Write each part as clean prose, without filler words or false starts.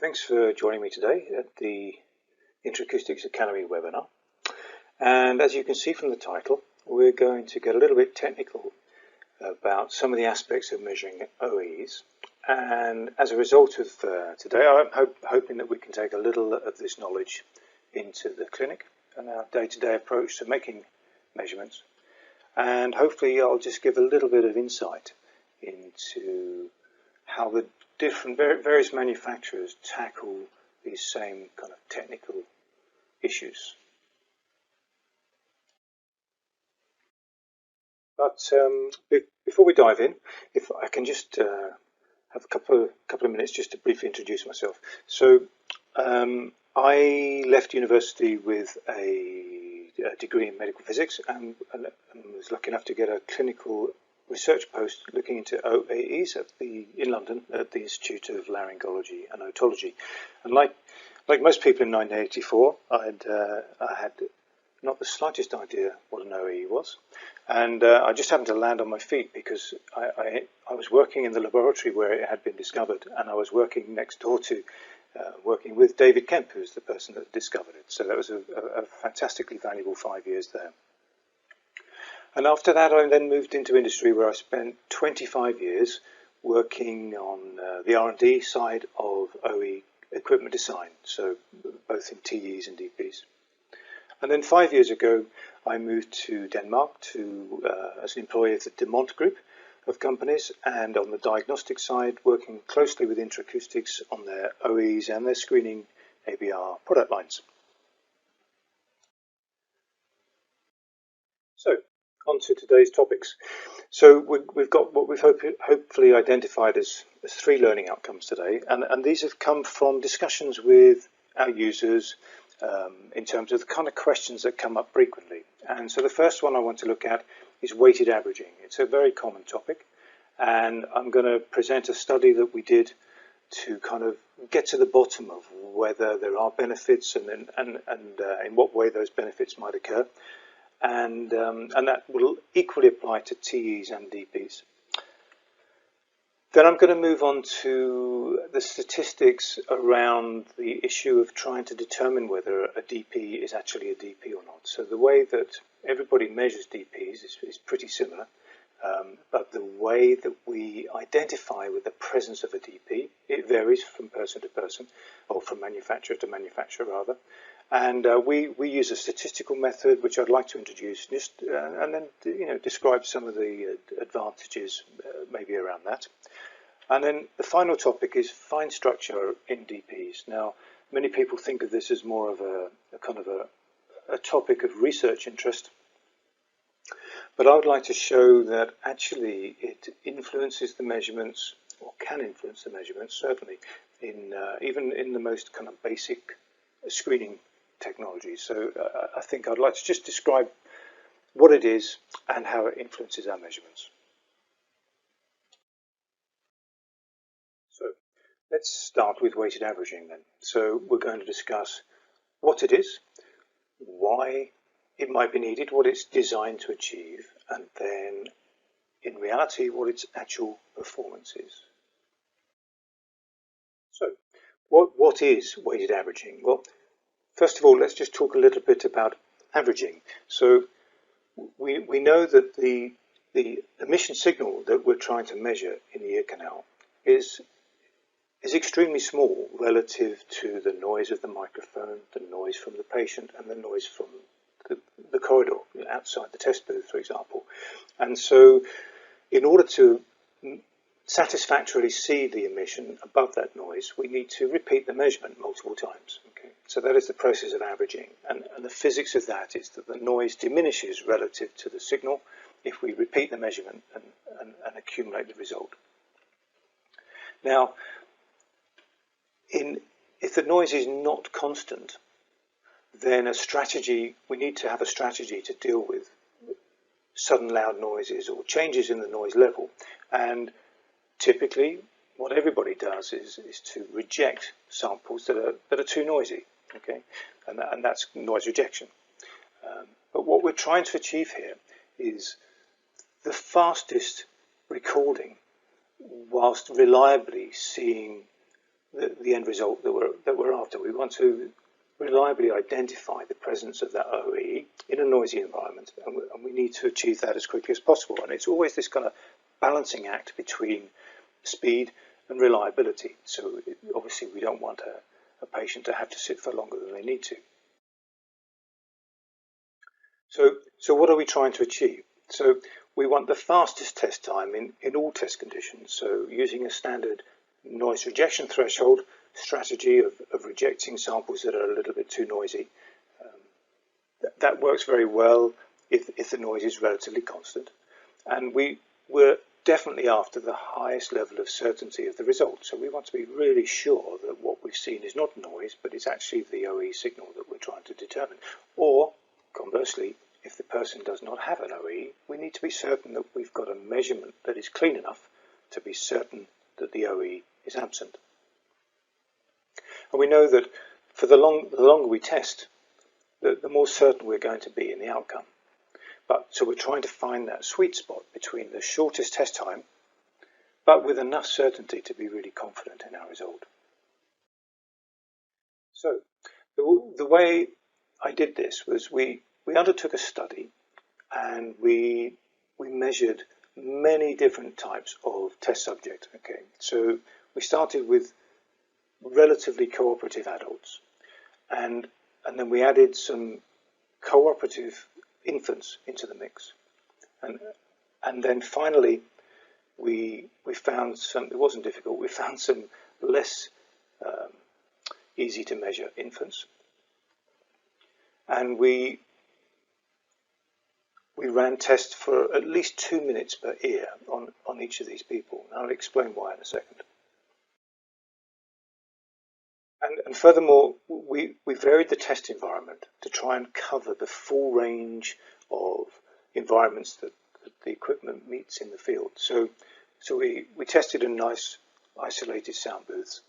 Thanks for joining me today at the Interacoustics Academy webinar. And as you can see from the title, we're going to get a little bit technical about some of the aspects of measuring OEs. And as a result of today, I'm hoping that we can take a little of this knowledge into the clinic and our day-to-day approach to making measurements. And hopefully I'll just give a little bit of insight into how the various manufacturers tackle these same kind of technical issues. But before we dive in, if I can just have a couple of minutes just to briefly introduce myself. So I left university with a degree in medical physics and was lucky enough to get a clinical research post looking into OAEs in London at the Institute of Laryngology and Otology. And like most people in 1984, I had not the slightest idea what an OAE was, and I just happened to land on my feet because I was working in the laboratory where it had been discovered, and I was working next door to working with David Kemp, who's the person that discovered it. So that was a fantastically valuable 5 years there. And after that, I then moved into industry where I spent 25 years working on the R&D side of OE equipment design, so both in TEs and DPs. And then 5 years ago, I moved to Denmark as an employee of the Demont group of companies, and on the diagnostic side, working closely with Interacoustics on their OEs and their screening ABR product lines. So, on to today's topics. So we've got what we've hopefully identified as 3 learning outcomes today, and these have come from discussions with our users in terms of the kind of questions that come up frequently. And so the first one I want to look at is weighted averaging. It's a very common topic, and I'm going to present a study that we did to kind of get to the bottom of whether there are benefits and in what way those benefits might occur. And that will equally apply to TEs and DPs. Then I'm going to move on to the statistics around the issue of trying to determine whether a DP is actually a DP or not. So the way that everybody measures DPs is pretty similar, but the way that we identify with the presence of a DP, it varies from person to person, or from manufacturer to manufacturer rather. And we use a statistical method, which I'd like to introduce, and then describe some of the advantages maybe around that. And then the final topic is fine structure in DPs. Now, many people think of this as more of a kind of a topic of research interest, but I would like to show that actually it influences the measurements, or can influence the measurements, certainly, even in the most kind of basic screening technology. So I think I'd like to just describe what it is and how it influences our measurements. So let's start with weighted averaging then. So we're going to discuss what it is, why it might be needed, what it's designed to achieve, and then in reality what its actual performance is. So what is weighted averaging? Well, first of all, let's just talk a little bit about averaging. So we know that the emission signal that we're trying to measure in the ear canal is extremely small relative to the noise of the microphone, the noise from the patient, and the noise from the corridor outside the test booth, for example. And so in order to satisfactorily see the emission above that noise, we need to repeat the measurement multiple times. Okay? So that is the process of averaging, and the physics of that is that the noise diminishes relative to the signal if we repeat the measurement and accumulate the result. Now, if the noise is not constant, then we need to have a strategy to deal with sudden loud noises or changes in the noise level. And typically, what everybody does is to reject samples that are too noisy, okay, and that's noise rejection. But what we're trying to achieve here is the fastest recording, whilst reliably seeing the end result that we're after. We want to reliably identify the presence of that OAE in a noisy environment, and we need to achieve that as quickly as possible. And it's always this kind of balancing act between speed and reliability. So obviously we don't want a patient to have to sit for longer than they need to. So what are we trying to achieve? So we want the fastest test time in all test conditions. So using a standard noise rejection threshold strategy of rejecting samples that are a little bit too noisy. That works very well if the noise is relatively constant. And we're definitely after the highest level of certainty of the result. So we want to be really sure that what we've seen is not noise, but it's actually the OE signal that we're trying to determine. Or, conversely, if the person does not have an OE, we need to be certain that we've got a measurement that is clean enough to be certain that the OE is absent. And we know that for the longer we test, the more certain we're going to be in the outcome. So we're trying to find that sweet spot between the shortest test time, but with enough certainty to be really confident in our result. So the way I did this was we undertook a study, and we measured many different types of test subjects. Okay, so we started with relatively cooperative adults, and then we added some cooperative infants into the mix, and then finally we found some. It wasn't difficult. We found some less easy to measure infants, and we ran tests for at least 2 minutes per ear on each of these people. And I'll explain why in a second. And furthermore, we varied the test environment to try and cover the full range of environments that the equipment meets in the field. So we tested in nice isolated sound booths,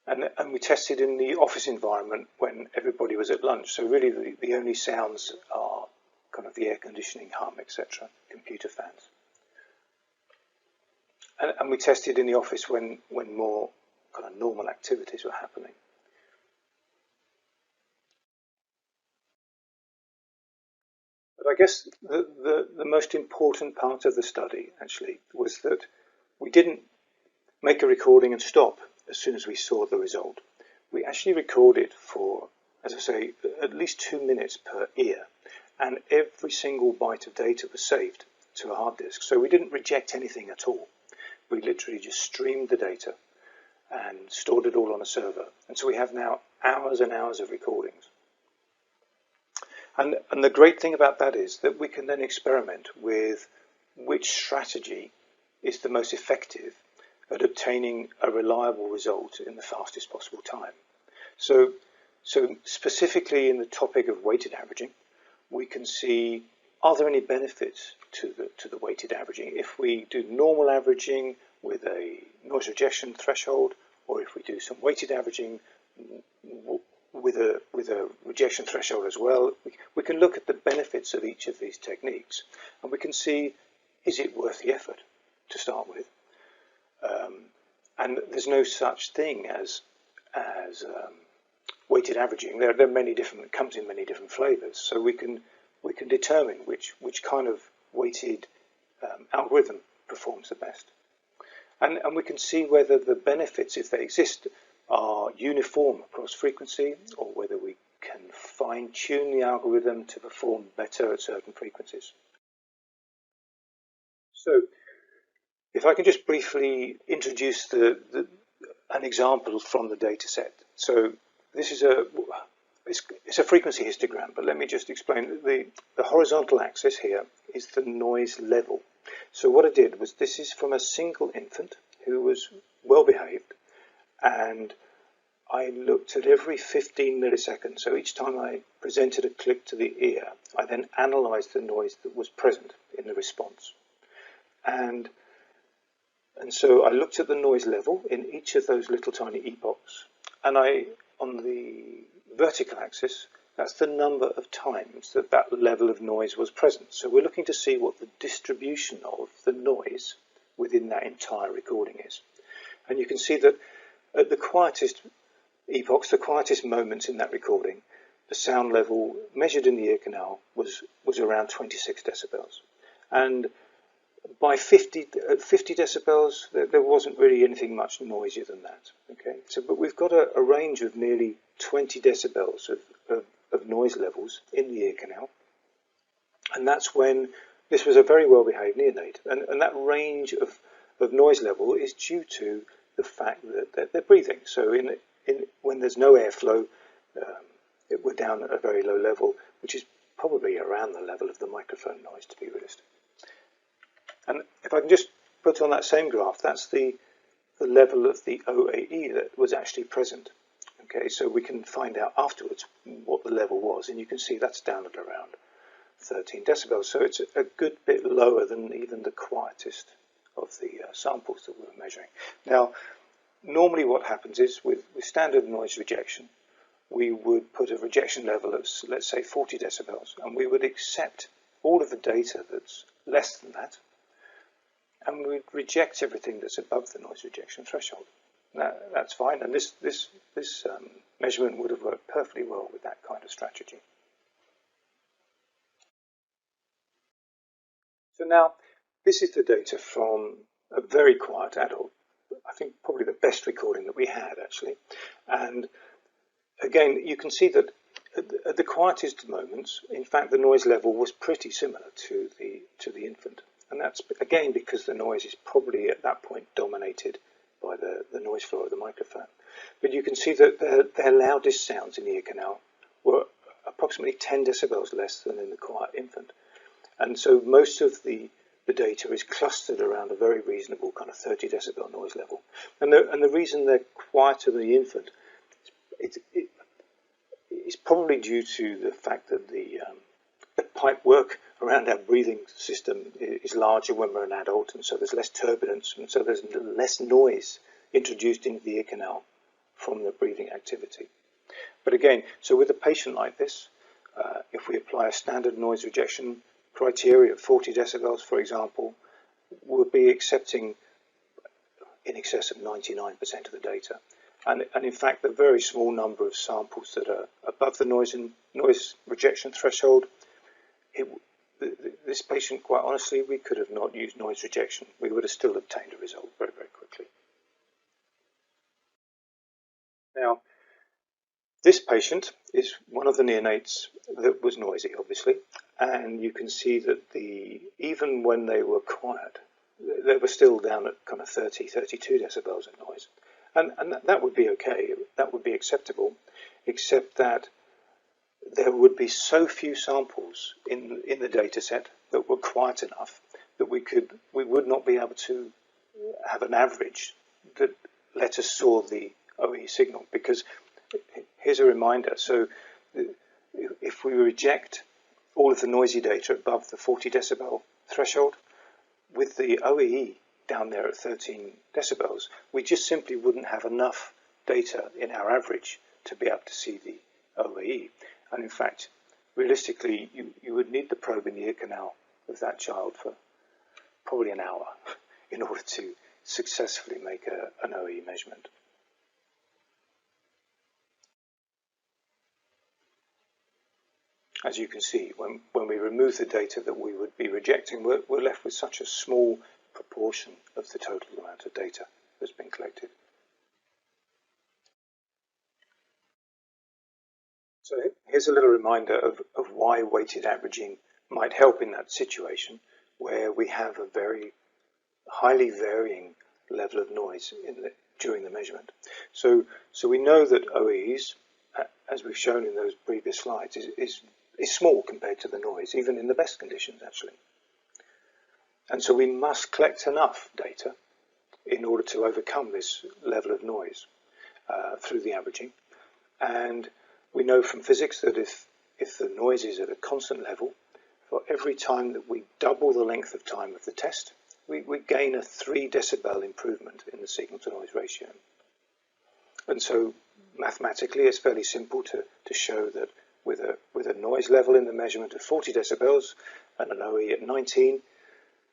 and we tested in the office environment when everybody was at lunch. So really the only sounds are kind of the air conditioning hum, etc., computer fans. And we tested in the office when more kind of normal activities were happening. But I guess the most important part of the study actually was that we didn't make a recording and stop as soon as we saw the result. We actually recorded for, as I say, at least 2 minutes per ear, and every single byte of data was saved to a hard disk. So we didn't reject anything at all. We literally just streamed the data and stored it all on a server. And so we have now hours and hours of recordings. And the great thing about that is that we can then experiment with which strategy is the most effective at obtaining a reliable result in the fastest possible time. So specifically in the topic of weighted averaging, we can see, are there any benefits to the weighted averaging if we do normal averaging with a noise rejection threshold, or if we do some weighted averaging with a rejection threshold as well. We can look at the benefits of each of these techniques, and we can see, is it worth the effort to start with? And there's no such thing as weighted averaging. There are many different. It comes in many different flavors, so we can determine which kind of weighted algorithm performs the best, and we can see whether the benefits, if they exist, are uniform across frequency, or whether we can fine-tune the algorithm to perform better at certain frequencies. So, if I can just briefly introduce an example from the data set. So this is it's a frequency histogram, but let me just explain. The horizontal axis here is the noise level. So what I did was, this is from a single infant who was well behaved, and I looked at every 15 milliseconds. So each time I presented a clip to the ear, I then analysed the noise that was present in the response. And so I looked at the noise level in each of those little tiny epochs, and on the vertical axis, that's the number of times that level of noise was present. So we're looking to see what the distribution of the noise within that entire recording is. And you can see that at the quietest epochs, the quietest moments in that recording, the sound level measured in the ear canal was around 26 decibels. And by 50 decibels, there wasn't really anything much noisier than that. Okay, but we've got a range of nearly 20 decibels of noise levels in the ear canal, and that's when this was a very well behaved neonate. And that range of noise level is due to the fact that they're breathing. So when there's no airflow, we're down at a very low level, which is probably around the level of the microphone noise, to be realistic. And if I can just put on that same graph, that's the level of the OAE that was actually present. Okay, so we can find out afterwards what the level was, and you can see that's down at around 13 decibels. So it's a good bit lower than even the quietest of the samples that we were measuring. Now, normally what happens is with standard noise rejection, we would put a rejection level of, let's say, 40 decibels, and we would accept all of the data that's less than that, and we'd reject everything that's above the noise rejection threshold. That's fine, and this measurement would have worked perfectly well with that kind of strategy. So now, this is the data from a very quiet adult. I think probably the best recording that we had, actually. And again, you can see that at the quietest moments, in fact, the noise level was pretty similar to the infant. And that's, again, because the noise is probably at that point dominated by the noise floor of the microphone. But you can see that their loudest sounds in the ear canal were approximately 10 decibels less than in the quiet infant. And so most of the data is clustered around a very reasonable kind of 30 decibel noise level. And the reason they're quieter than the infant, it's probably due to the fact that the pipe work around our breathing system is larger when we're an adult, and so there's less turbulence, and so there's less noise introduced into the ear canal from the breathing activity. But again, so with a patient like this, if we apply a standard noise rejection criteria of 40 decibels, for example, we'll be accepting in excess of 99% of the data. And in fact, the very small number of samples that are above the noise rejection threshold, this patient, quite honestly, we could have not used noise rejection. We would have still obtained a result very, very quickly. Now, this patient is one of the neonates that was noisy, obviously, and you can see that even when they were quiet, they were still down at kind of 30, 32 decibels of noise. And that would be okay, that would be acceptable, except that there would be so few samples in the data set that were quiet enough that we would not be able to have an average that let us saw the OE signal. Because here's a reminder, so if we reject all of the noisy data above the 40 decibel threshold, with the OEE down there at 13 decibels, we just simply wouldn't have enough data in our average to be able to see the OEE. And in fact, realistically, you would need the probe in the ear canal of that child for probably an hour in order to successfully make an OEE measurement. As you can see, when we remove the data that we would be rejecting, we're left with such a small proportion of the total amount of data that's been collected. So here's a little reminder of why weighted averaging might help in that situation where we have a very highly varying level of noise during the measurement. So we know that OEEs, as we've shown in those previous slides, is small compared to the noise, even in the best conditions, actually. And so we must collect enough data in order to overcome this level of noise through the averaging. And we know from physics that if the noise is at a constant level, for every time that we double the length of time of the test, we gain a 3 decibel improvement in the signal to noise ratio. And so mathematically, it's fairly simple to show that with a noise level in the measurement of 40 decibels and an OE at 19,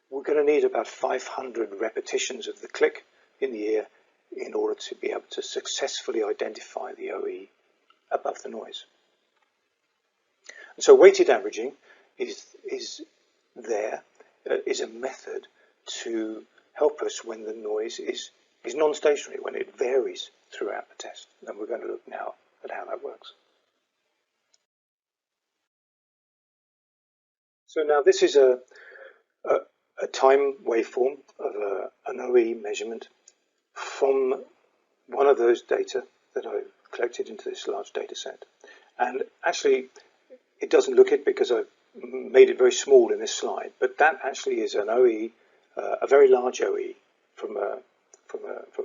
we're going to need about 500 repetitions of the click in the ear in order to be able to successfully identify the OE above the noise. And so weighted averaging is a method to help us when the noise is non-stationary, when it varies throughout the test. And we're going to look now at how that works. So now this is a time waveform of an OE measurement from one of those data that I've collected into this large data set. And actually, it doesn't look it because I've made it very small in this slide, but that actually is an OE, a very large OE from a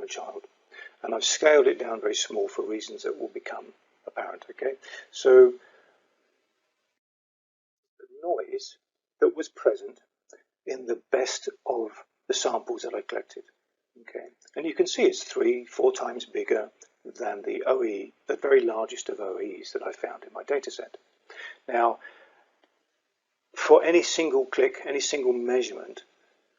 child. And I've scaled it down very small for reasons that will become apparent, okay? So the noise that was present in the best of the samples that I collected, okay? And you can see it's 3-4 times bigger than the OE, the very largest of OEs that I found in my data set. Now, for any single click, any single measurement,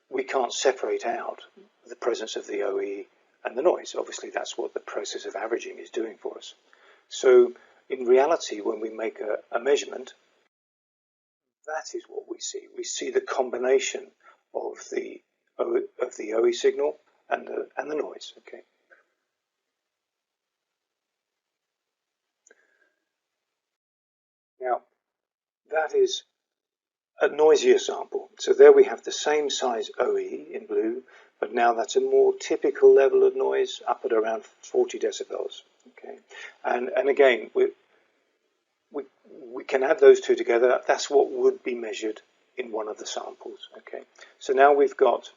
we can't separate out the presence of the OE and the noise. Obviously, that's what the process of averaging is doing for us. So, in reality, when we make a measurement, that is what we see. We see the combination of the OE signal and the noise. Okay. Now, that is a noisier sample. So there we have the same size OE in blue, but now that's a more typical level of noise, up at around 40 decibels. Okay, and again, we can add those two together. That's what would be measured in one of the samples. Okay, so now we've got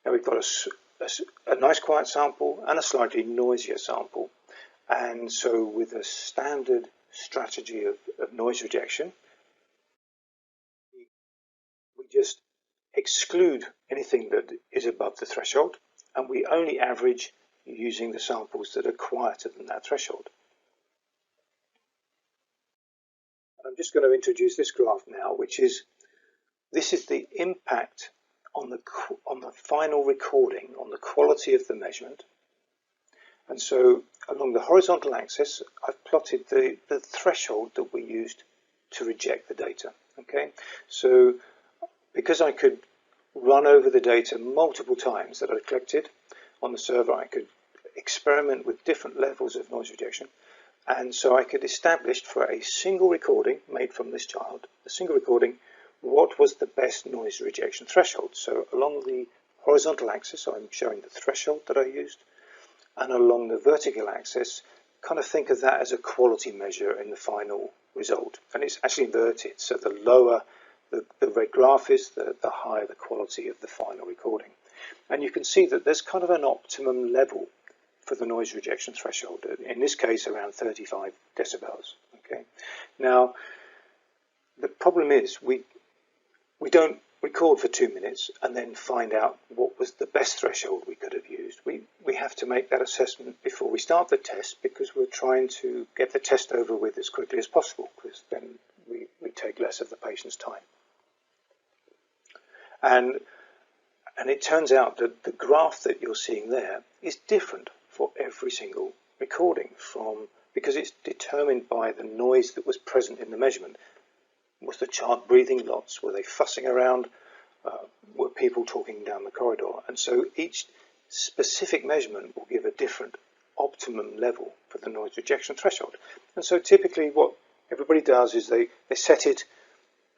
a nice quiet sample and a slightly noisier sample, and so with a standard strategy of noise rejection, we just exclude anything that is above the threshold, and we only average using the samples that are quieter than that threshold. I'm just going to introduce this graph now, this is the impact on the final recording, on the quality of the measurement. And so along the horizontal axis, I've plotted the threshold that we used to reject the data. Okay, so because I could run over the data multiple times that I collected on the server, I could experiment with different levels of noise rejection. And so I could establish for a single recording made from this child, a single recording, what was the best noise rejection threshold. So along the horizontal axis, I'm showing the threshold that I used. And along the vertical axis, kind of think of that as a quality measure in the final result. And it's actually inverted. So the lower the red graph is, the higher the quality of the final recording. And you can see that there's kind of an optimum level for the noise rejection threshold, in this case around 35 decibels. Okay. Now, the problem is we don't record for 2 minutes and then find out what was the best threshold we could have used. We have to make that assessment before we start the test, because we're trying to get the test over with as quickly as possible, because then we take less of the patient's time. And it turns out that the graph that you're seeing there is different for every single recording, because it's determined by the noise that was present in the measurement. Was the child breathing lots? Were they fussing around? Were people talking down the corridor? And so each specific measurement will give a different optimum level for the noise rejection threshold. And so typically what everybody does is they set it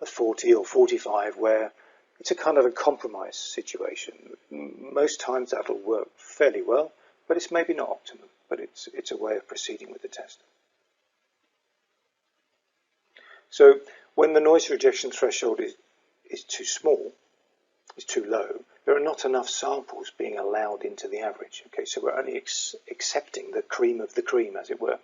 at 40 or 45, where it's a kind of a compromise situation. Most times that'll work fairly well, but it's maybe not optimum, but it's a way of proceeding with the test. So when the noise rejection threshold is too small, is too low, there are not enough samples being allowed into the average. Okay, so we're only accepting the cream of the cream, as it were,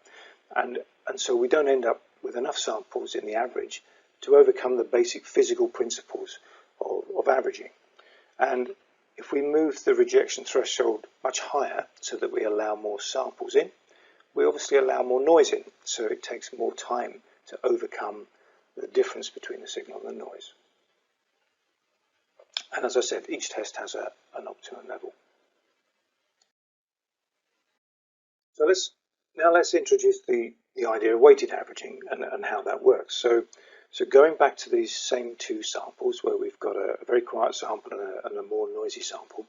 and so we don't end up with enough samples in the average to overcome the basic physical principles of averaging. And if we move the rejection threshold much higher so that we allow more samples in, we obviously allow more noise in, so it takes more time to overcome the difference between the signal and the noise. And as I said, each test has an optimum level. So let's introduce the idea of weighted averaging and how that works. So going back to these same two samples where we've got a very quiet sample and a more noisy sample,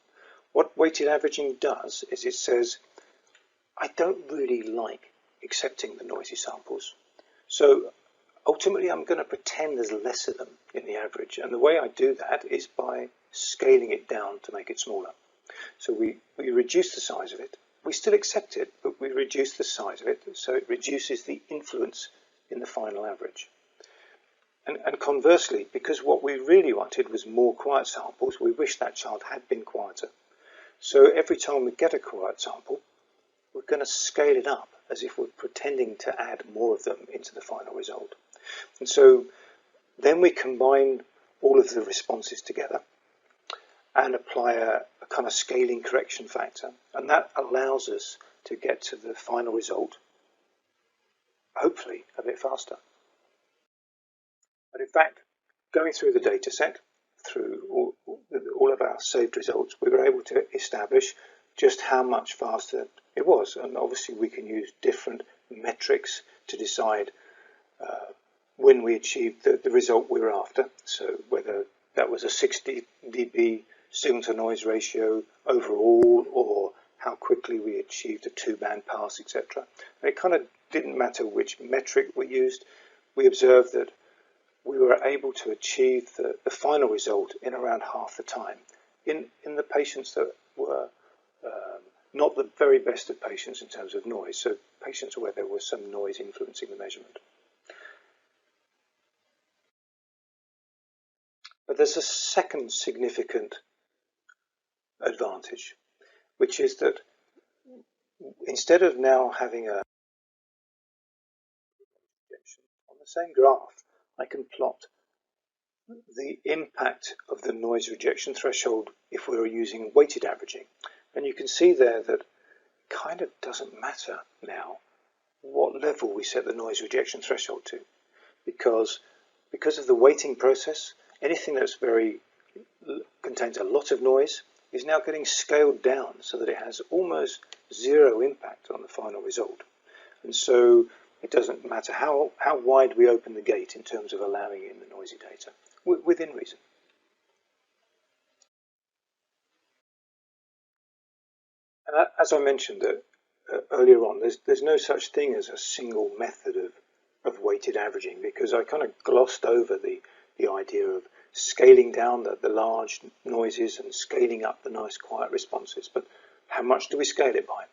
what weighted averaging does is it says, I don't really like accepting the noisy samples. So ultimately I'm going to pretend there's less of them in the average. And the way I do that is by scaling it down to make it smaller. So we reduce the size of it. We still accept it, but we reduce the size of it so it reduces the influence in the final average. And conversely, because what we really wanted was more quiet samples, we wish that child had been quieter. So every time we get a quiet sample, we're going to scale it up as if we're pretending to add more of them into the final result. And so then we combine all of the responses together and apply a kind of scaling correction factor, and that allows us to get to the final result, hopefully a bit faster. But in fact, going through the data set, through all of our saved results, we were able to establish just how much faster it was. And obviously we can use different metrics to decide when we achieved the result we were after. So whether that was a 60 dB signal to noise ratio overall, or how quickly we achieved a 2-band pass, etc. And it kind of didn't matter which metric we used. We observed that we were able to achieve the final result in around half the time in the patients that were not the very best of patients in terms of noise, so patients where there was some noise influencing the measurement. But there's a second significant advantage, which is that instead of now having on the same graph, I can plot the impact of the noise rejection threshold if we were using weighted averaging. And you can see there that it kind of doesn't matter now what level we set the noise rejection threshold to, because of the weighting process, anything that's contains a lot of noise is now getting scaled down so that it has almost zero impact on the final result. And so it doesn't matter how wide we open the gate in terms of allowing in the noisy data, within reason. And as I mentioned earlier on, there's no such thing as a single method of weighted averaging, because I kind of glossed over the idea of scaling down the large noises and scaling up the nice quiet responses. But how much do we scale it by?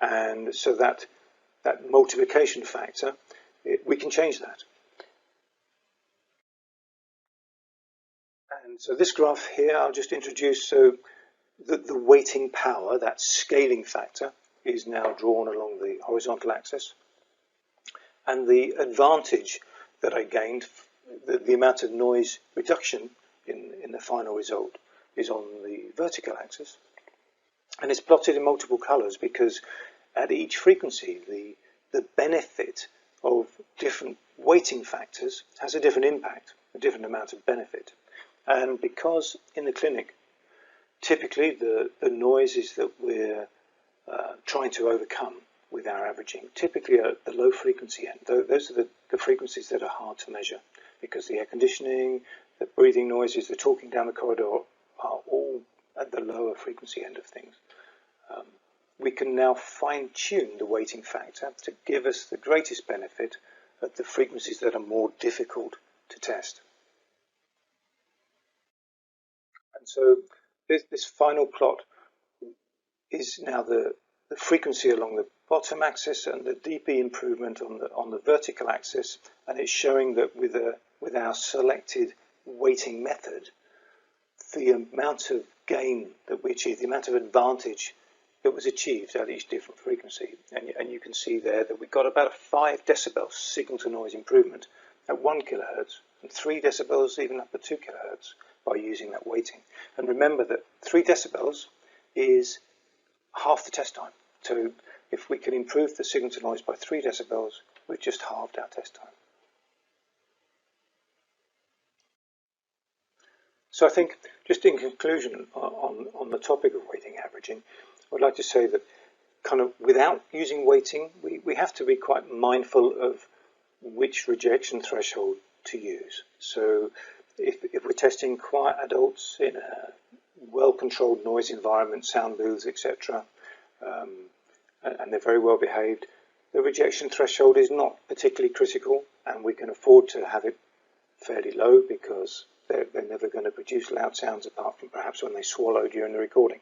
And so that multiplication factor, we can change that. And so this graph here, I'll just introduce, so the weighting power, that scaling factor, is now drawn along the horizontal axis. And the advantage that I gained, the amount of noise reduction in the final result, is on the vertical axis. And it's plotted in multiple colours because at each frequency, the benefit of different weighting factors has a different impact, a different amount of benefit. And because in the clinic, typically the noises that we're trying to overcome with our averaging typically are at the low frequency end. Those are the frequencies that are hard to measure, because the air conditioning, the breathing noises, the talking down the corridor are all at the lower frequency end of things. We can now fine-tune the weighting factor to give us the greatest benefit at the frequencies that are more difficult to test. And so this final plot is now the frequency along the bottom axis and the dB improvement on the vertical axis, and it's showing that with our selected weighting method, the amount of gain that we achieved, the amount of advantage that was achieved at each different frequency. And you can see there that we got about a 5 decibel signal to noise improvement at 1 kilohertz, and 3 decibels even up to 2 kilohertz by using that weighting. And remember that 3 decibels is half the test time. So if we can improve the signal to noise by 3 decibels, we've just halved our test time. So I think, just in conclusion on the topic of weighting averaging, I would like to say that kind of without using weighting, we have to be quite mindful of which rejection threshold to use. So if we're testing quiet adults in a well-controlled noise environment, sound booths, etc., and they're very well behaved, the rejection threshold is not particularly critical, and we can afford to have it fairly low because they're never going to produce loud sounds apart from perhaps when they swallow during the recording.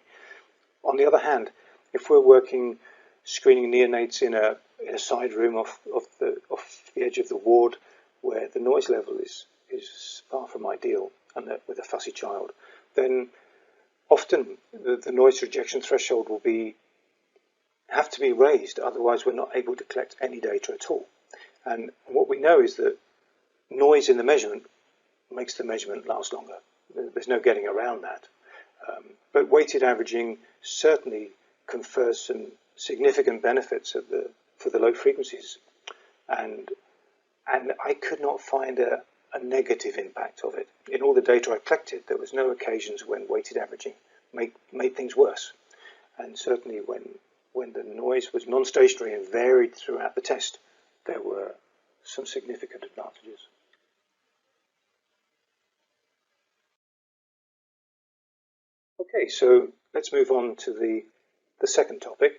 On the other hand, if we're screening neonates in a side room off the edge of the ward where the noise level is far from ideal and with a fussy child, then often the noise rejection threshold will have to be raised, otherwise we're not able to collect any data at all. And what we know is that noise in the measurement makes the measurement last longer. There's no getting around that. But weighted averaging certainly confers some significant benefits for the low frequencies, and I could not find a negative impact of it. In all the data I collected, there was no occasions when weighted averaging made things worse, and certainly when the noise was non-stationary and varied throughout the test, there were some significant advantages. Okay, so let's move on to the second topic,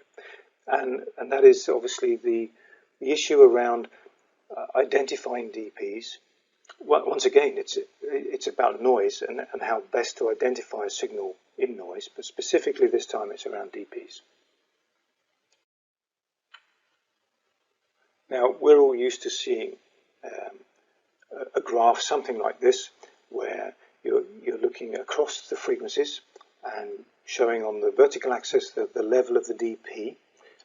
and that is obviously the issue around identifying DPs. Well, once again, it's about noise and how best to identify a signal in noise, but specifically this time it's around DPs. Now, we're all used to seeing a graph, something like this, where you're looking across the frequencies and showing on the vertical axis the level of the DP,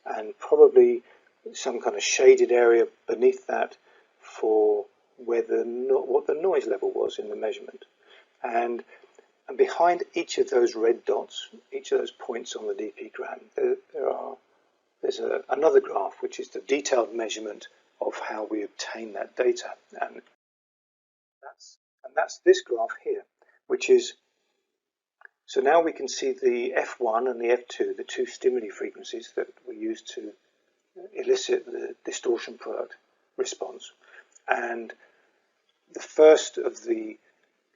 and probably some kind of shaded area beneath that for what the noise level was in the measurement. And behind each of those red dots, each of those points on the DP gram, there's another graph, which is the detailed measurement of how we obtain that data. And that's this graph here, which is, so now we can see the F1 and the F2, the two stimuli frequencies that we use to elicit the distortion product response. And the first of the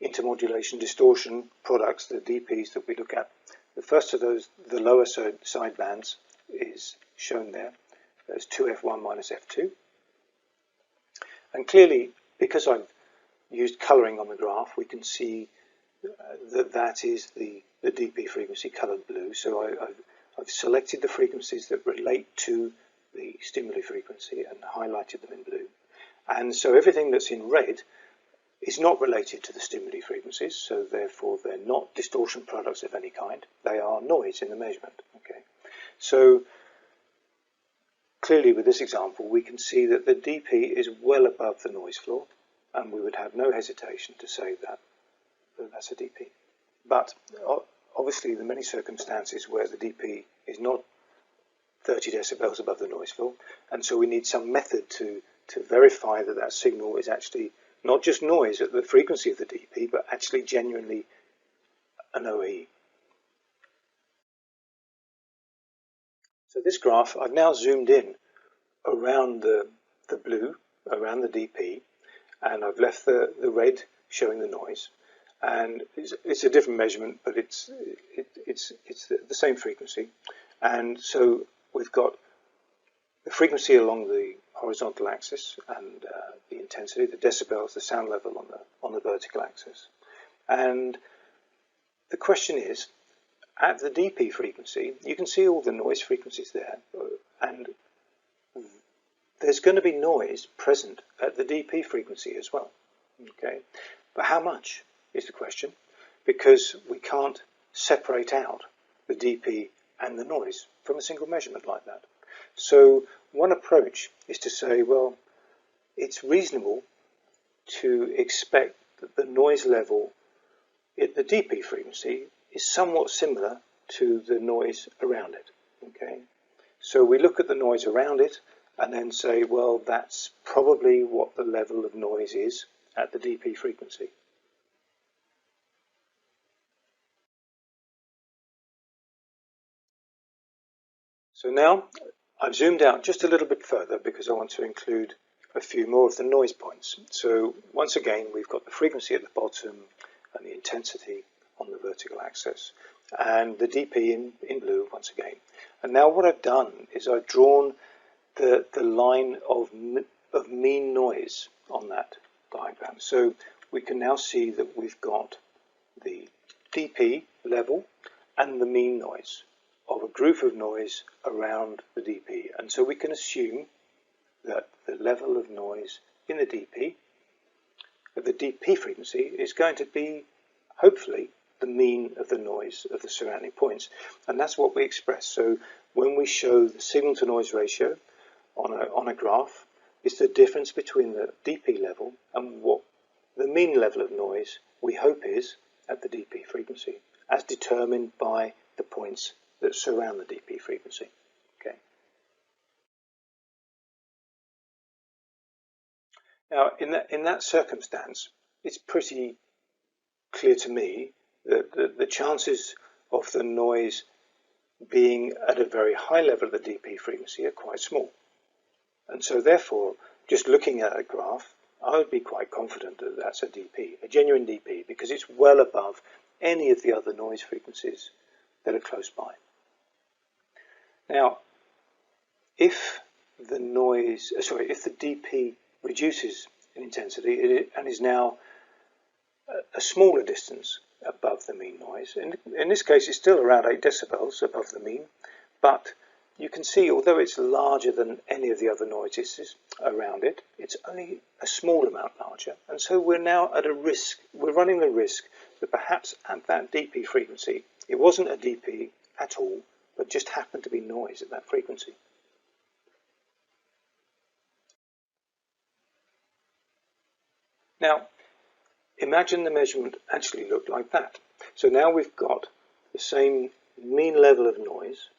intermodulation distortion products, the DPs that we look at, the first of those, the lower side bands, is shown there. There's 2F1 minus F2. And clearly, because I've used colouring on the graph, we can see that is the DP frequency coloured blue. So I've selected the frequencies that relate to the stimuli frequency and highlighted them in blue. And so everything that's in red is not related to the stimuli frequencies, so therefore they're not distortion products of any kind. They are noise in the measurement. Okay, so clearly with this example we can see that the DP is well above the noise floor, and we would have no hesitation to say that that's a DP. But obviously there are many circumstances where the DP is not 30 decibels above the noise floor, and so we need some method to verify that that signal is actually not just noise at the frequency of the DP, but actually genuinely an OAE. So this graph, I've now zoomed in around the blue, around the DP, and I've left the red showing the noise. And it's a different measurement, but it's the same frequency. And so we've got the frequency along the horizontal axis and the intensity, the decibels, the sound level on the vertical axis. And the question is, at the DP frequency, you can see all the noise frequencies there, and there's going to be noise present at the DP frequency as well. Okay, but how much is the question, because we can't separate out the DP and the noise from a single measurement like that. So one approach is to say, well, it's reasonable to expect that the noise level at the DP frequency is somewhat similar to the noise around it. Okay, so we look at the noise around it and then say, well, that's probably what the level of noise is at the DP frequency. So now I've zoomed out just a little bit further because I want to include a few more of the noise points. So once again, we've got the frequency at the bottom and the intensity on the vertical axis, and the dP in blue once again. And now what I've done is I've drawn the line of mean noise on that diagram. So we can now see that we've got the dP level and the mean noise of a group of noise around the dP. And so we can assume that the level of noise in the dP, of the dP frequency, is going to be, hopefully, the mean of the noise of the surrounding points. And that's what we express. So when we show the signal to noise ratio on a graph, it's the difference between the dP level and what the mean level of noise we hope is at the dP frequency, as determined by the points that surround the dP frequency. Okay. Now, in that circumstance, it's pretty clear to me that the chances of the noise being at a very high level of the dP frequency are quite small. And so therefore, just looking at a graph, I would be quite confident that that's a dP, a genuine dP, because it's well above any of the other noise frequencies that are close by. Now, if the dP reduces in intensity and is now a smaller distance above the mean noise, in this case it's still around 8 decibels above the mean, but you can see, although it's larger than any of the other noises around it, it's only a small amount larger, and so we're now at a risk, we're running the risk that perhaps at that dP frequency, it wasn't a dP at all, but just happened to be noise at that frequency. Now, imagine the measurement actually looked like that. So now we've got the same mean level of noise,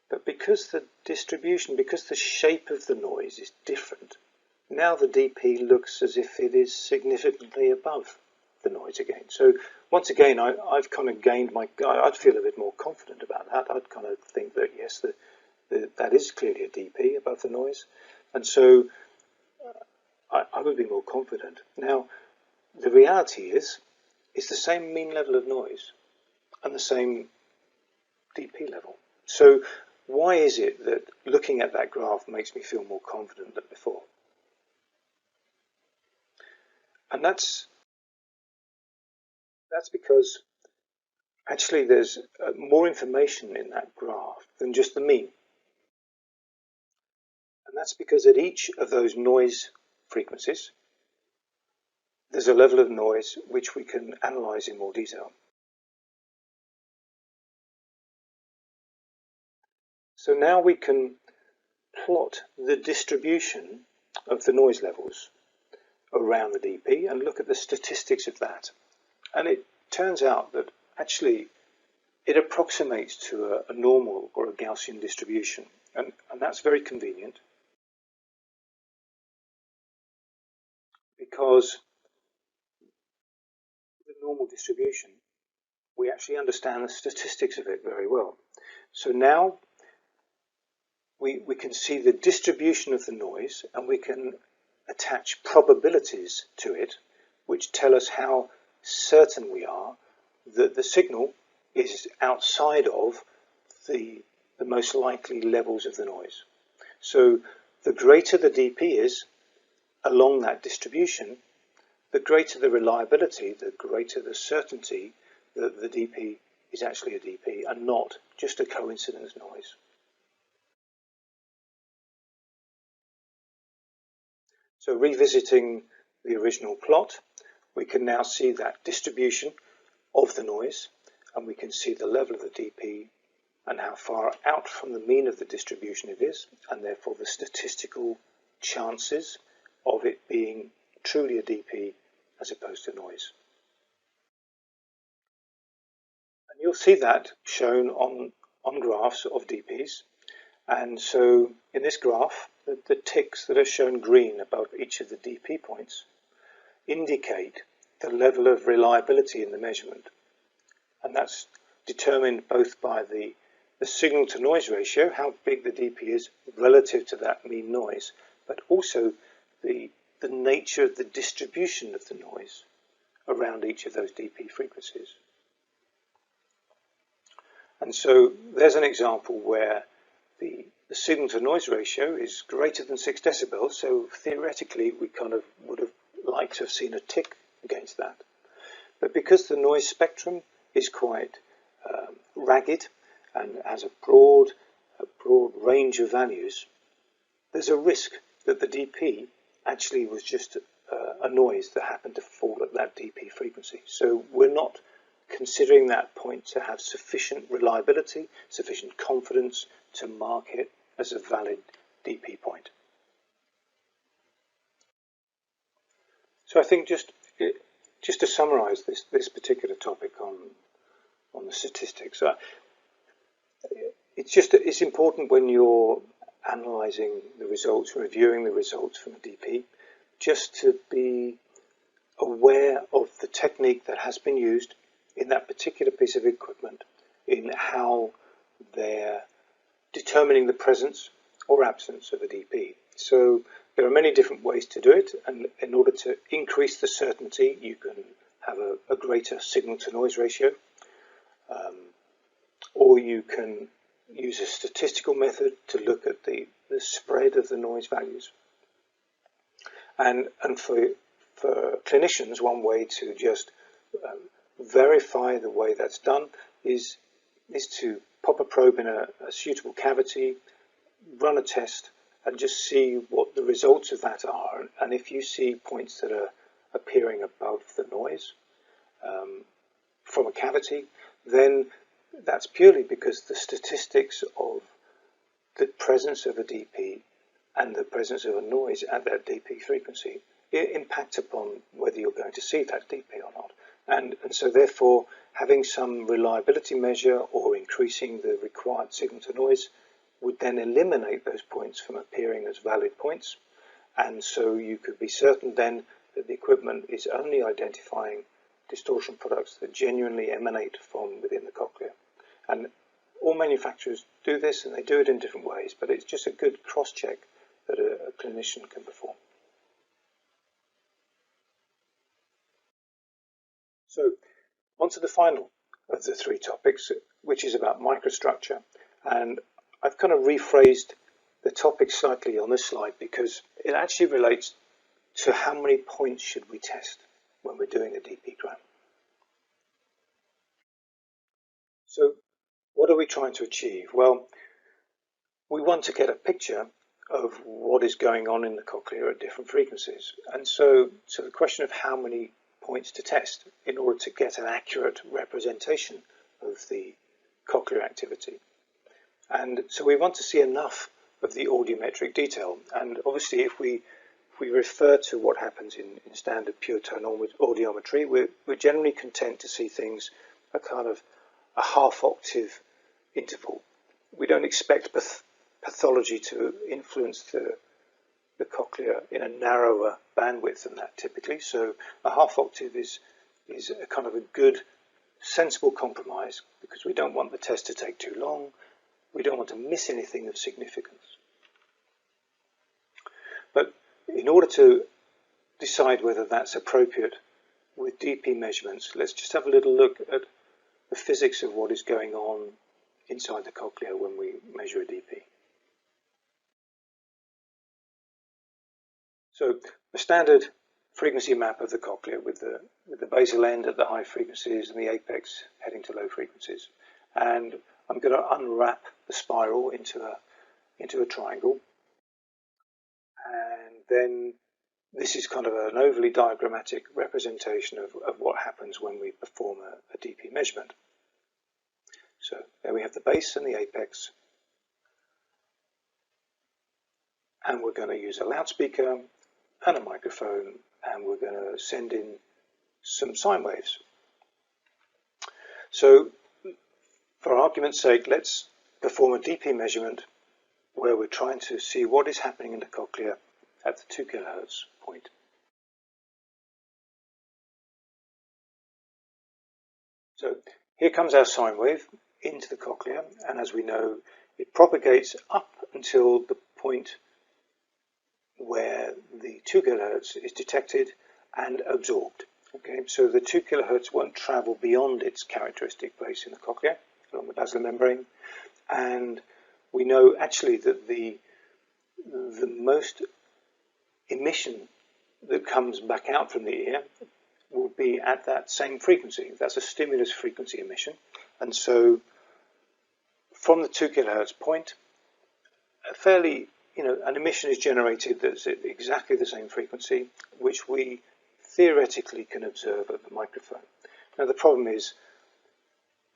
but because the distribution, because the shape of the noise is different, now the dP looks as if it is significantly above the noise again. So once again, I've kind of gained I'd feel a bit more confident about that. I'd kind of think that yes, that is clearly a dP above the noise, and so I would be more confident. Now, the reality is, it's the same mean level of noise and the same dP level. So why is it that looking at that graph makes me feel more confident than before? And that's because actually there's more information in that graph than just the mean. And that's because at each of those noise frequencies, there's a level of noise which we can analyze in more detail. So now we can plot the distribution of the noise levels around the dP and look at the statistics of that. And it turns out that actually it approximates to a normal or a Gaussian distribution, and that's very convenient because the normal distribution, we actually understand the statistics of it very well. So now we can see the distribution of the noise, and we can attach probabilities to it, which tell us how certain we are that the signal is outside of the most likely levels of the noise. So the greater the dP is along that distribution, the greater the reliability, the greater the certainty that the dP is actually a dP and not just a coincidence noise. So revisiting the original plot, we can now see that distribution of the noise, and we can see the level of the dP and how far out from the mean of the distribution it is, and therefore the statistical chances of it being truly a dP as opposed to noise. And you'll see that shown on graphs of dPs. And so in this graph, the ticks that are shown green above each of the dP points indicate the level of reliability in the measurement. And that's determined both by the the signal to noise ratio, how big the DP is relative to that mean noise, but also the nature of the distribution of the noise around each of those DP frequencies. And so there's an example where the signal to noise ratio is greater than 6 decibels, so theoretically we kind of would have liked to have seen a tick against that. But because the noise spectrum is quite ragged and has a broad range of values, there's a risk that the DP actually was just a noise that happened to fall at that DP frequency. So we're not considering that point to have sufficient reliability, sufficient confidence to mark it as a valid DP point. So I think just to summarize this particular topic on the statistics, it's important when you're analysing the results, reviewing the results from a DP, just to be aware of the technique that has been used in that particular piece of equipment, in how they're determining the presence or absence of a DP. So there are many different ways to do it, and in order to increase the certainty, you can have a greater signal to noise ratio, or you can use a statistical method to look at the spread of the noise values. And for clinicians, one way to just verify the way that's done is to pop a probe in a suitable cavity, run a test, and just see what the results of that are. And if you see points that are appearing above the noise from a cavity, then that's purely because the statistics of the presence of a DP and the presence of a noise at that DP frequency impact upon whether you're going to see that DP or not. And so therefore, having some reliability measure or increasing the required signal to noise would then eliminate those points from appearing as valid points. And so you could be certain then that the equipment is only identifying distortion products that genuinely emanate from within the cochlea. And all manufacturers do this, and they do it in different ways, but it's just a good cross-check that a clinician can perform. So, on to the final of the three topics, which is about microstructure. And I've kind of rephrased the topic slightly on this slide because it actually relates to how many points should we test when we're doing a DP-gram. So, what are we trying to achieve? Well, we want to get a picture of what is going on in the cochlea at different frequencies. And so the question of how many points to test in order to get an accurate representation of the cochlear activity. And so we want to see enough of the audiometric detail. And obviously if we refer to what happens in standard pure tone audiometry, we're generally content to see things a kind of a half octave interval. We don't expect pathology to influence the cochlea in a narrower bandwidth than that typically. So a half octave is a kind of a good, sensible compromise because we don't want the test to take too long. We don't want to miss anything of significance. But in order to decide whether that's appropriate with DP measurements, let's just have a little look at the physics of what is going on inside the cochlea when we measure a DP. So a standard frequency map of the cochlea with the basal end at the high frequencies and the apex heading to low frequencies. And I'm going to unwrap the spiral into a triangle. And then this is kind of an overly diagrammatic representation of what happens when we perform a DP measurement. So there we have the base and the apex. And we're going to use a loudspeaker and a microphone, and we're going to send in some sine waves. So for argument's sake, let's perform a DP measurement where we're trying to see what is happening in the cochlea at the 2 kHz point. So here comes our sine wave, into the cochlea, and as we know, it propagates up until the point where the 2 kilohertz is detected and absorbed. Okay, so the 2 kilohertz won't travel beyond its characteristic place in the cochlea, along the basilar membrane, and we know actually that the most emission that comes back out from the ear will be at that same frequency. That's a stimulus frequency emission, and so from the 2 kilohertz point, an emission is generated that's at exactly the same frequency, which we theoretically can observe at the microphone. Now the problem is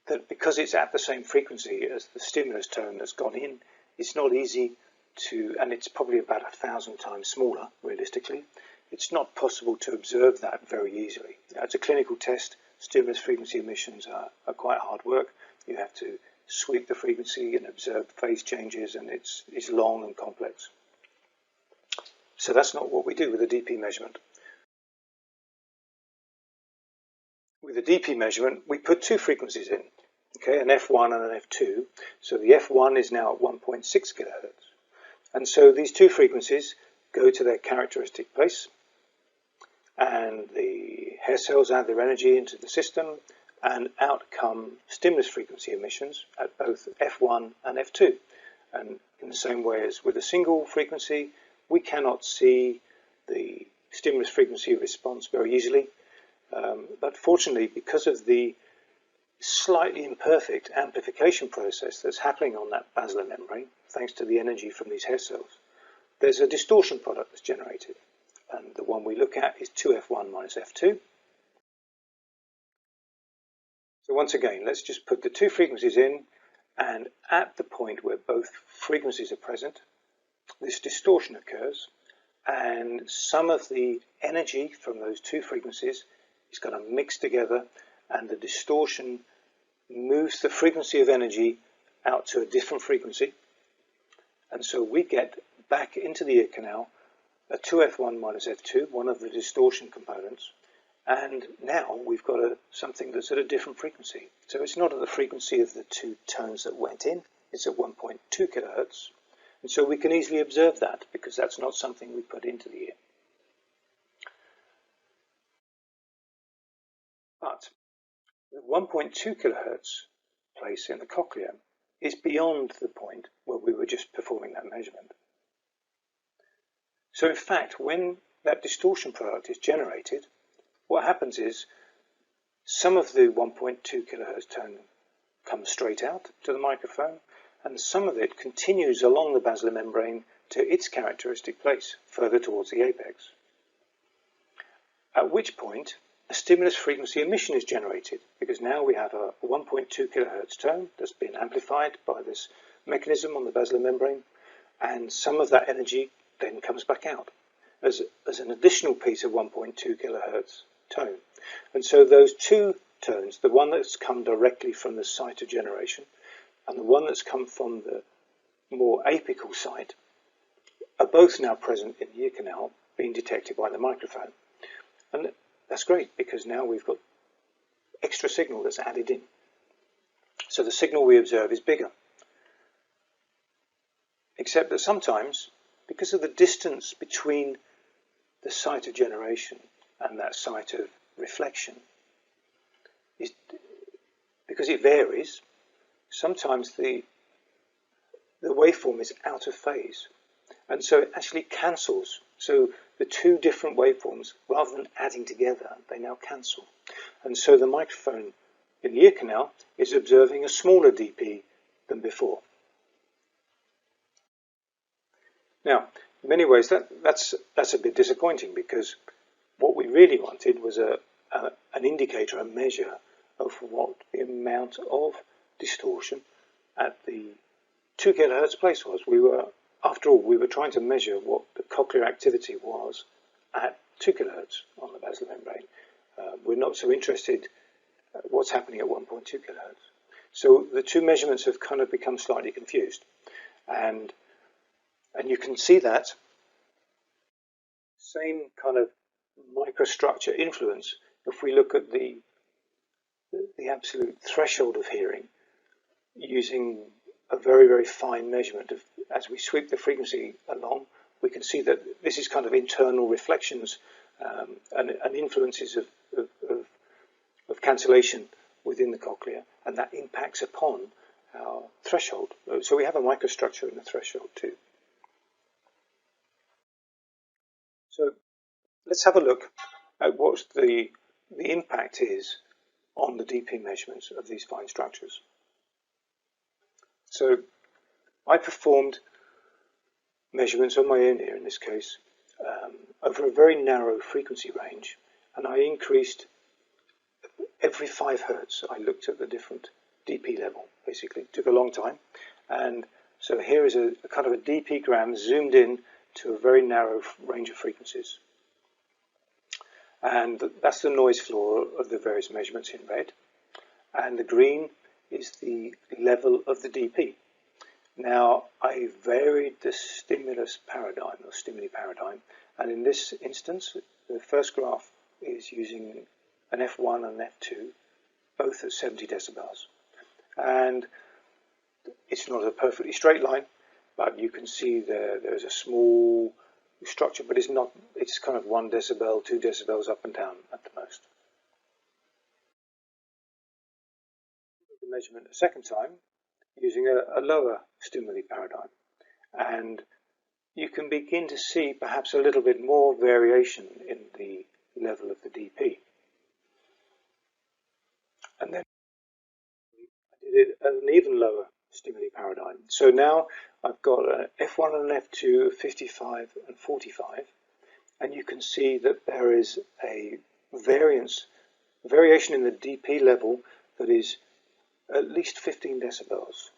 that because it's at the same frequency as the stimulus tone that's gone in, it's not easy to, and it's probably about 1,000 times smaller realistically, it's not possible to observe that very easily. As a clinical test, stimulus frequency emissions are quite hard work. You have to sweep the frequency and observe phase changes, and it's long and complex. So that's not what we do with a DP measurement. With a DP measurement, we put 2 frequencies in, okay, an F1 and an F2. So the F1 is now at 1.6 kilohertz. And so these 2 frequencies go to their characteristic place, and the hair cells add their energy into the system, and out come stimulus frequency emissions at both F1 and F2. And in the same way as with a single frequency, we cannot see the stimulus frequency response very easily. But fortunately, because of the slightly imperfect amplification process that's happening on that basilar membrane, thanks to the energy from these hair cells, there's a distortion product that's generated. And the one we look at is 2F1 minus F2. So once again, let's just put the 2 frequencies in, and at the point where both frequencies are present, this distortion occurs, and some of the energy from those 2 frequencies is going to mix together, and the distortion moves the frequency of energy out to a different frequency, and so we get back into the ear canal a 2F1 minus F2, one of the distortion components, and now we've got something that's at a different frequency. So it's not at the frequency of the 2 tones that went in, it's at 1.2 kilohertz, and so we can easily observe that because that's not something we put into the ear. But the 1.2 kilohertz place in the cochlea is beyond the point where we were just performing that measurement. So in fact, when that distortion product is generated, what happens is some of the 1.2 kilohertz tone comes straight out to the microphone, and some of it continues along the basilar membrane to its characteristic place, further towards the apex. At which point, a stimulus frequency emission is generated, because now we have a 1.2 kilohertz tone that's been amplified by this mechanism on the basilar membrane, and some of that energy then comes back out as an additional piece of 1.2 kilohertz tone. And so those 2 tones, the one that's come directly from the site of generation and the one that's come from the more apical site, are both now present in the ear canal, being detected by the microphone. And that's great, because now we've got extra signal that's added in. So the signal we observe is bigger. Except that sometimes, because of the distance between the site of generation and that site of reflection, because it varies, sometimes the waveform is out of phase. And so it actually cancels. So the 2 different waveforms, rather than adding together, they now cancel. And so the microphone in the ear canal is observing a smaller DP than before. Now, in many ways, that's a bit disappointing, because what we really wanted was an indicator, a measure of what the amount of distortion at the 2 kilohertz place was. After all, we were trying to measure what the cochlear activity was at 2 kilohertz on the basilar membrane. We're not so interested in what's happening at 1.2 kilohertz. So the 2 measurements have kind of become slightly confused. And you can see that same kind of microstructure influence if we look at the absolute threshold of hearing using a very, very fine measurement as we sweep the frequency along, we can see that this is kind of internal reflections and influences of cancellation within the cochlea, and that impacts upon our threshold. So we have a microstructure in the threshold too. So let's have a look at what the impact is on the DP measurements of these fine structures. So I performed measurements on my own ear in this case over a very narrow frequency range, and I increased every 5 hertz. I looked at the different DP level, basically. It took a long time, and so here is a kind of a DP gram zoomed in to a very narrow range of frequencies, and that's the noise floor of the various measurements in red, and the green is the level of the DP. Now, I varied the stimulus paradigm, or stimuli paradigm, and in this instance, the first graph is using an F1 and an F2, both at 70 decibels. And it's not a perfectly straight line, but you can see there's a small structure, but it's kind of 1 decibel, 2 decibels up and down at the most. The measurement a second time using a lower stimuli paradigm, and you can begin to see perhaps a little bit more variation in the level of the DP. And then I did it at an even lower stimuli paradigm. So now I've got an F1 and an F2 of 55 and 45, and you can see that there is a variation in the DP level that is at least 15 decibels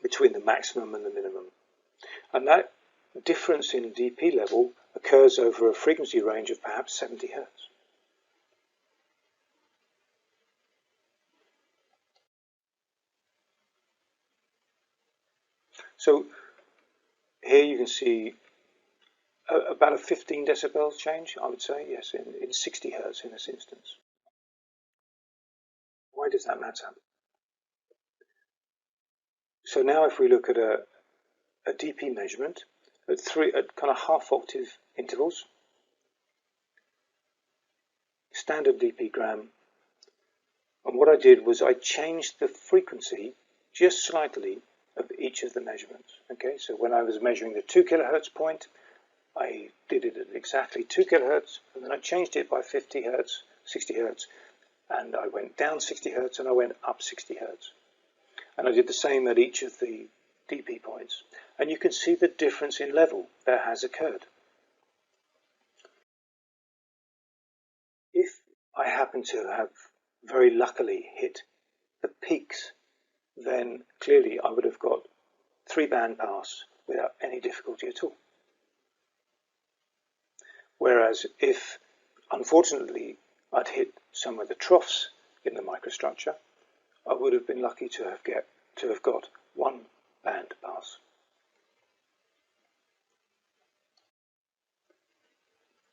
between the maximum and the minimum. And that difference in DP level occurs over a frequency range of perhaps 70 hertz. So here you can see about a 15 decibels change, I would say, yes, in 60 hertz in this instance. Why does that matter? So now if we look at a DP measurement at kind of half octave intervals, standard DP gram, and what I did was I changed the frequency just slightly of each of the measurements. Okay, so when I was measuring the 2 kilohertz point, I did it at exactly 2 kilohertz, and then I changed it by 50 hertz, 60 hertz, and I went down 60 hertz and I went up 60 hertz. And I did the same at each of the DP points. And you can see the difference in level that has occurred. If I happen to have very luckily hit the peaks, then clearly I would have got 3-band pass without any difficulty at all. Whereas if, unfortunately, I'd hit some of the troughs in the microstructure, I would have been lucky to have got 1-band pass.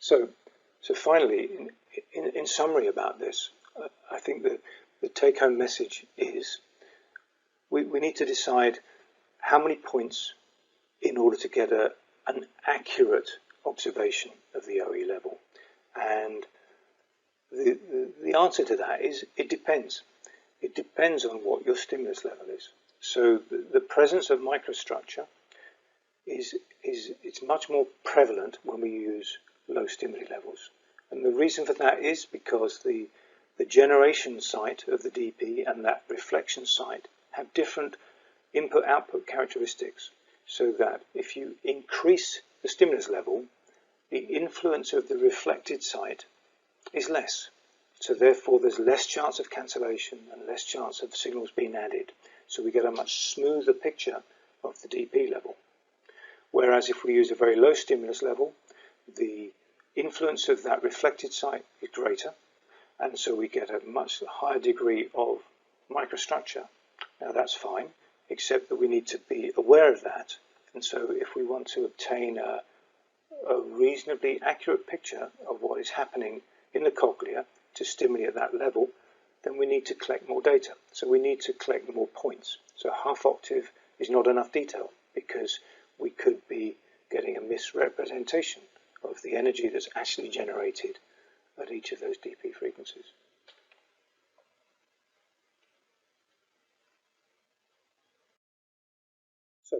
So finally, in summary about this, I think that the take-home message is we need to decide how many points in order to get an accurate observation of the OE level. And the answer to that is it depends. It depends on what your stimulus level is. So the presence of microstructure it's much more prevalent when we use low stimuli levels. And the reason for that is because the generation site of the DP and that reflection site have different input-output characteristics, so that if you increase the stimulus level, the influence of the reflected site is less. So therefore there's less chance of cancellation and less chance of signals being added. So we get a much smoother picture of the DP level. Whereas if we use a very low stimulus level, the influence of that reflected site is greater, and so we get a much higher degree of microstructure. Now that's fine, except that we need to be aware of that. And so if we want to obtain a reasonably accurate picture of what is happening in the cochlea to stimuli at that level, then we need to collect more data. So we need to collect more points. So half octave is not enough detail because we could be getting a misrepresentation of the energy that's actually generated at each of those dP frequencies. So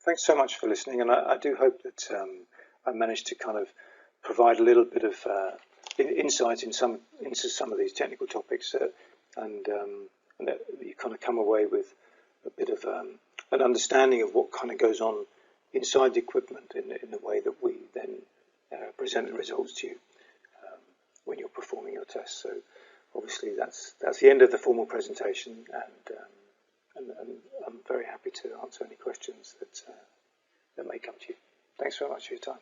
thanks so much for listening, and I do hope that I managed to kind of provide a little bit of insight into some of these technical topics, and that you kind of come away with a bit of an understanding of what kind of goes on inside the equipment in the way that we then present the results to you when you're performing your tests. So obviously that's the end of the formal presentation, and I'm very happy to answer any questions that may come to you. Thanks very much for your time.